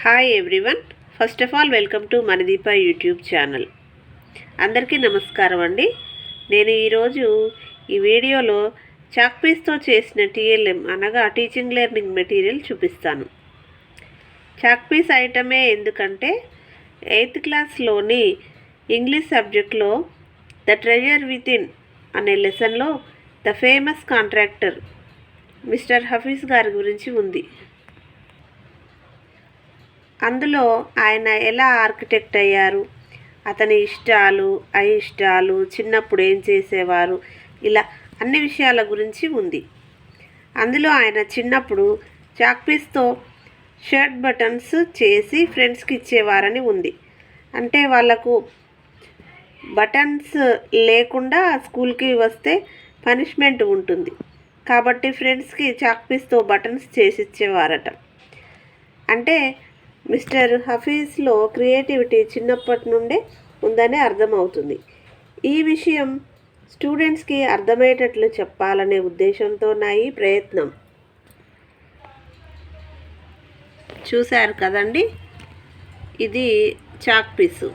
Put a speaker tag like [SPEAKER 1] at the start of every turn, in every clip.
[SPEAKER 1] Hi everyone. First of all welcome to Manadeepa YouTube channel. అందరికీ నమస్కారం అండి. నేను ఈరోజు ఈ వీడియోలో చాక్ పీస్తో చేసిన టీఎల్ఎం అనగా టీచింగ్ లెర్నింగ్ మెటీరియల్ చూపిస్తాను. చాక్ పీస్ ఐటమే ఎందుకంటే 8th క్లాస్లోని ఇంగ్లీష్ సబ్జెక్ట్లో ద ట్రెజర్ విత్ ఇన్ అనే లెసన్లో the famous contractor mister Hafeez గారి గురించి ఉంది. అందులో ఆయన ఎలా ఆర్కిటెక్ట్ అయ్యారు, అతని ఇష్టాలు అయిష్టాలు, చిన్నప్పుడు ఏం చేసేవారు, ఇలా అన్ని విషయాల గురించి ఉంది. అందులో ఆయన చిన్నప్పుడు చాక్ పీస్తో షర్ట్ బటన్స్ చేసి ఫ్రెండ్స్కి ఇచ్చేవారని ఉంది. అంటే వాళ్ళకు బటన్స్ లేకుండా స్కూల్కి వస్తే పనిష్మెంట్ ఉంటుంది కాబట్టి ఫ్రెండ్స్కి చాక్ పీస్తో బటన్స్ చేసి ఇచ్చేవారట. అంటే మిస్టర్ హఫీజ్లో క్రియేటివిటీ చిన్నప్పటి నుండే ఉందని అర్థమవుతుంది. ఈ విషయం స్టూడెంట్స్కి అర్థమయ్యేటట్లు చెప్పాలనే ఉద్దేశంతో నా ఈ ప్రయత్నం. చూశారు కదండి, ఇది చాక్ పీసు.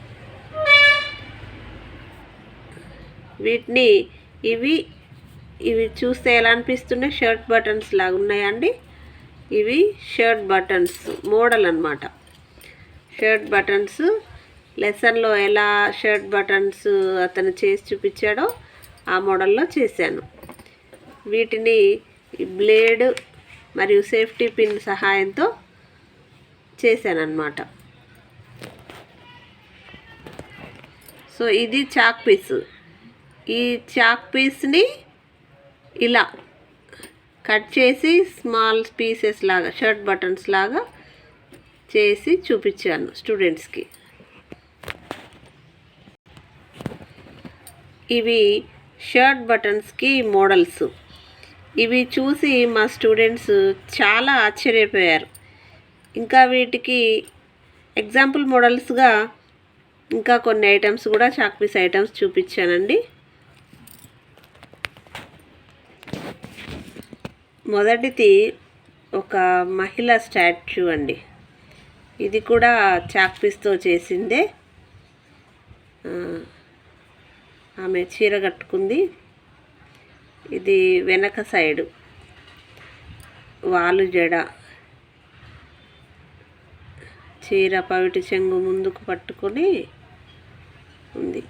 [SPEAKER 1] వీటిని ఇవి చూస్తే ఎలా అనిపిస్తున్నాయి? షర్ట్ బటన్స్ లాగా ఉన్నాయండి. ఇవి షర్ట్ బటన్స్ మోడల్ అన్నమాట. షర్ట్ బటన్స్ లెసన్లో ఎలా షర్ట్ బటన్స్ అతను చేసి చూపించాడో ఆ మోడల్లో చేశాను. వీటిని బ్లేడ్ మరియు సేఫ్టీ పిన్ సహాయంతో చేశానన్నమాట. సో ఇది చాక్ పీస్. ఈ చాక్ పీస్ని ఇలా కట్ చేసి స్మాల్ పీసెస్ లాగా షర్ట్ బటన్స్ లాగా చేసి చూపించాను స్టూడెంట్స్కి. ఇవి షర్ట్ బటన్స్కి మోడల్స్. ఇవి చూసి మా స్టూడెంట్స్ చాలా ఆశ్చర్యపోయారు. ఇంకా వీటికి ఎగ్జాంపుల్ మోడల్స్గా ఇంకా కొన్ని ఐటమ్స్ కూడా చాక్ పీస్ ఐటమ్స్ చూపించానండి. మొదటిది ఒక మహిళ స్టాచ్యూ అండి. ఇది కూడా చాక్ పీస్తో చేసిందే. ఆమె చీర కట్టుకుంది. ఇది వెనక సైడు వాలు జడ, చీర పవిటి చెంగు ముందుకు పట్టుకొని ఉంది.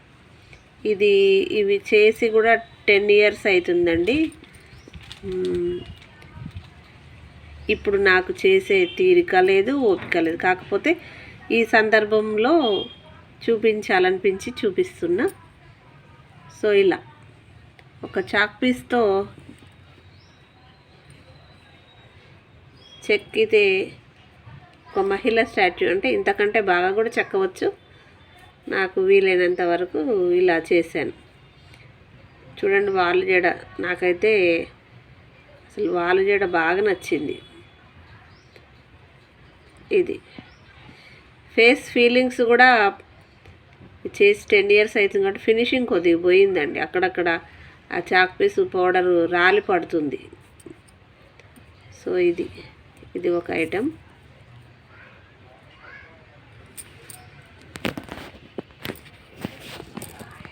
[SPEAKER 1] ఇవి చేసి కూడా 10 years అవుతుందండి. ఇప్పుడు నాకు చేసే తీరిక లేదు, ఓపిక లేదు. కాకపోతే ఈ సందర్భంలో చూపించాలనిపించి చూపిస్తున్నా. సో ఇలా ఒక చాక్ పీస్తో చెక్కితే ఒక మహిళ స్టాచ్యూ, అంటే ఇంతకంటే బాగా కూడా చెక్కవచ్చు. నాకు వీలైనంత వరకు ఇలా చేశాను. చూడండి, వాలు జడ. నాకైతే అసలు వాలు జడ బాగా నచ్చింది. ఇది ఫేస్ ఫీలింగ్స్ కూడా చేసి 10 years అవుతుంది కాబట్టి ఫినిషింగ్ కొద్దిగా పోయిందండి. అక్కడక్కడ ఆ చాక్ పీస్ పౌడరు రాలి పడుతుంది. సో ఇది ఒక ఐటెం.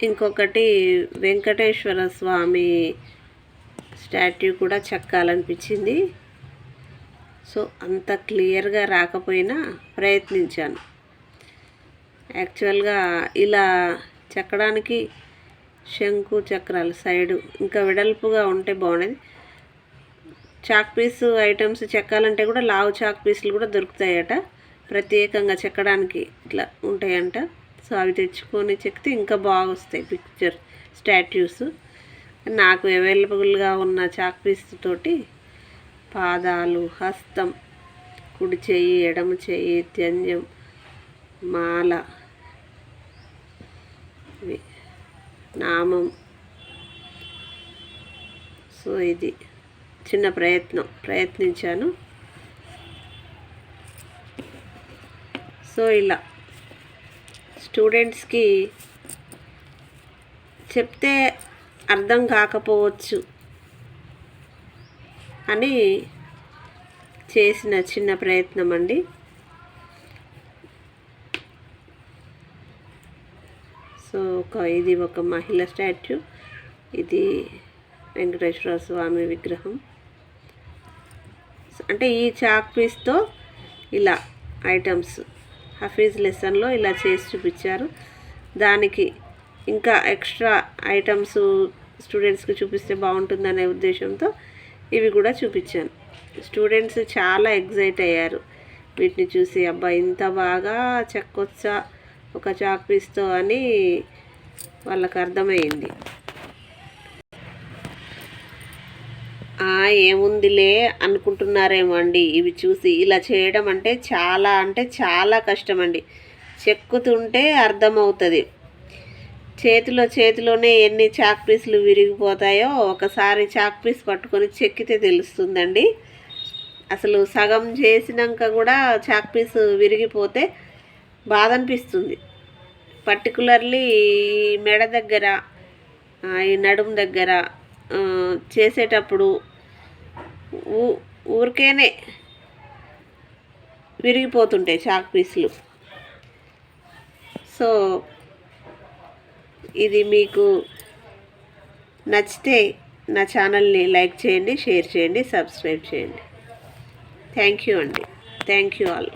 [SPEAKER 1] ఇంకొకటి వెంకటేశ్వర స్వామి స్టాట్యూ కూడా చెక్కాలనిపించింది. సో అంత క్లియర్గా రాకపోయినా ప్రయత్నించాను. యాక్చువల్గా ఇలా చెక్కడానికి శంకు చక్రాలు సైడు ఇంకా వెడల్పుగా ఉంటే బాగుండేది. చాక్ పీస్ ఐటమ్స్ చెక్కాలంటే కూడా లావు చాక్ పీసులు కూడా దొరుకుతాయట, ప్రత్యేకంగా చెక్కడానికి ఇట్లా ఉంటాయంట. సో అవి తెచ్చుకొని చెక్కితే ఇంకా బాగా వస్తాయి పిక్చర్ స్టాట్యూస్. నాకు అవైలబుల్గా ఉన్న చాక్ పీస్ తోటి పాదాలు, హస్తం, కుడి చెయ్యి, ఎడమ చెయ్యి, త్యంజం, మాల, నామం. సో ఇది చిన్న ప్రయత్నించాను. సో ఇలా స్టూడెంట్స్కి చెప్తే అర్థం కాకపోవచ్చు అని చేసిన చిన్న ప్రయత్నం అండి. సో ఇది ఒక మహిళ స్టాచ్యూ, ఇది వెంకటేశ్వర స్వామి విగ్రహం. అంటే ఈ చాక్ పీస్తో ఇలా ఐటమ్స్ హఫీజ్ లెసన్లో ఇలా చేసి చూపించారు. దానికి ఇంకా ఎక్స్ట్రా ఐటమ్స్ స్టూడెంట్స్కి చూపిస్తే బాగుంటుందనే ఉద్దేశంతో ఇవి కూడా చూపించాను. స్టూడెంట్స్ చాలా ఎగ్జైట్ అయ్యారు వీటిని చూసి. అబ్బా ఇంత బాగా చెక్కొచ్చా ఒక చాక్ పీస్తో అని వాళ్ళకు అర్థమైంది. ఏముందిలే అనుకుంటున్నారేమో అండి. ఇవి చూసి ఇలా చేయడం అంటే చాలా కష్టం అండి. చెక్కుతుంటే అర్థమవుతుంది. చేతిలోనే ఎన్ని చాక్ పీసులు విరిగిపోతాయో ఒకసారి చాక్ పీస్ పట్టుకొని చెక్కితే తెలుస్తుందండి. అసలు సగం చేసినాక కూడా చాక్ పీస్ విరిగిపోతే బాధ అనిపిస్తుంది. పర్టికులర్లీ ఈ మెడ దగ్గర, ఈ నడుము దగ్గర చేసేటప్పుడు ఊరికేనే విరిగిపోతుంటాయి చాక్ పీసులు. సో ఇది మీకు నచ్చితే నా ఛానల్ని లైక్ చేయండి, షేర్ చేయండి, సబ్స్క్రైబ్ చేయండి. థ్యాంక్ యూ అండి. Thank you all.